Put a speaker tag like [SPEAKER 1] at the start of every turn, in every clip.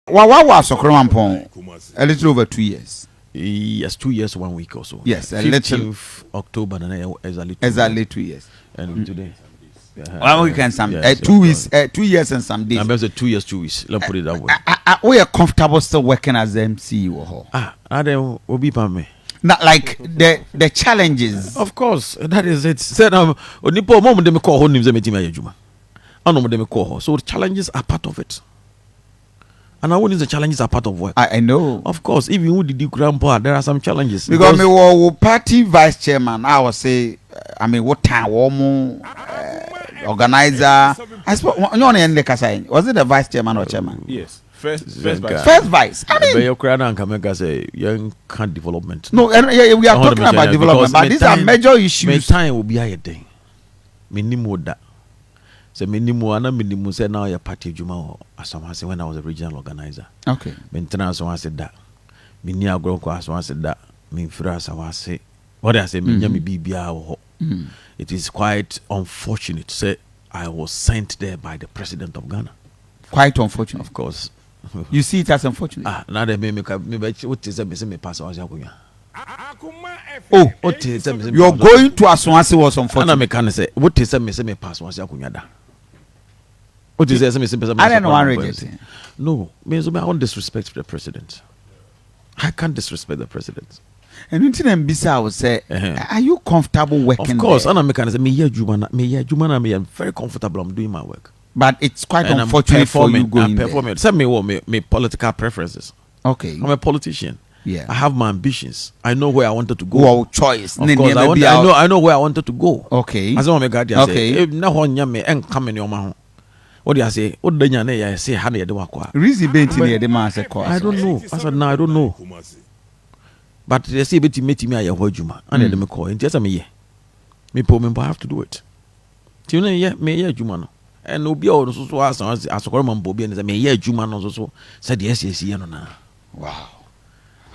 [SPEAKER 1] What was Okromampon? A little over 2 years.
[SPEAKER 2] Yes, 2 years, 1 week or so.
[SPEAKER 1] Yes, a little
[SPEAKER 2] October and
[SPEAKER 1] exactly 2 years.
[SPEAKER 2] And today.
[SPEAKER 1] 1 week and some 2 weeks, 2 years and some days.
[SPEAKER 2] I'm 2 years, 2 weeks. Let's put it that way.
[SPEAKER 1] We are comfortable still working as MCE.
[SPEAKER 2] I don't will be by me.
[SPEAKER 1] Not like the challenges.
[SPEAKER 2] Of course, that is it. Said Onipo mom dem call her names meeting Juma. I know them call her. So the challenges are part of it. And I want the challenges are part of work.
[SPEAKER 1] I know.
[SPEAKER 2] Of course, even with the grandpa, there are some challenges.
[SPEAKER 1] Because me were party vice chairman, I would say, what time organizer. I suppose was it the vice chairman or chairman?
[SPEAKER 3] Yes. First
[SPEAKER 1] vice. I mean,
[SPEAKER 2] young can't development.
[SPEAKER 1] No, we are talking about development, but these are major issues.
[SPEAKER 2] My time will be a day. Minimum that. So minimum said now your party Juma Asawase when I was a regional organizer.
[SPEAKER 1] Okay.
[SPEAKER 2] Maintenance one said that. Minia Gronko one said that. Minfra Asawase. What I say, Minyami BBA. It is quite unfortunate. Say I was sent there by the president of Ghana.
[SPEAKER 1] Quite unfortunate.
[SPEAKER 2] Of course.
[SPEAKER 1] You see it as unfortunate.
[SPEAKER 2] Now they make what is me pass on Yakuya.
[SPEAKER 1] Oh, you're going to Asawase was unfortunate.
[SPEAKER 2] And I can say, what is me pass on Yakuya? What is
[SPEAKER 1] I don't know one reject.
[SPEAKER 2] No, means I won't disrespect the president. I can't disrespect the president.
[SPEAKER 1] And in Bisa would say, are you comfortable working?
[SPEAKER 2] Of course,
[SPEAKER 1] there?
[SPEAKER 2] and I make say me I'm very comfortable. I'm doing my work.
[SPEAKER 1] But it's quite unfortunate for you going there.
[SPEAKER 2] Tell me what my political preferences.
[SPEAKER 1] Okay.
[SPEAKER 2] I'm a politician.
[SPEAKER 1] Yeah.
[SPEAKER 2] I have my ambitions. I know where I wanted to go.
[SPEAKER 1] Well, choice.
[SPEAKER 2] Of course, I know where I wanted to go.
[SPEAKER 1] Okay.
[SPEAKER 2] As my God,
[SPEAKER 1] okay.
[SPEAKER 2] Now me and come in your mouth. What do you say? What do you say? How do you do it?
[SPEAKER 1] Reason being the man said,
[SPEAKER 2] I don't know. I said, no, I don't know. But they say, "Betty, meet me. I heard you, and then me call. And just me, me poor member have to do it. You know, yeah, me yeah, Juma, and no be all so as a common Bobby and me yeah, Juma also said yes, no na.
[SPEAKER 1] Wow,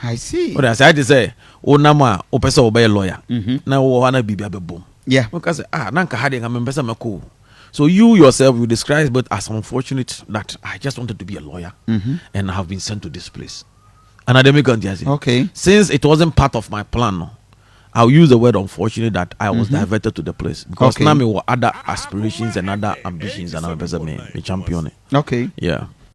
[SPEAKER 1] I see.
[SPEAKER 2] What I said to say, oh nama, o pesa obey lawyer. Now wanna be boom.
[SPEAKER 1] Yeah,
[SPEAKER 2] because nanka hiding I'm pesa mako. So you yourself you describe it as unfortunate that I just wanted to be a lawyer and I have been sent to this place. And I didn't
[SPEAKER 1] okay.
[SPEAKER 2] Since it wasn't part of my plan, I'll use the word unfortunate that I was diverted to the place because now me were other aspirations and other ambitions and I'm a champion.
[SPEAKER 1] Okay.
[SPEAKER 2] Yeah.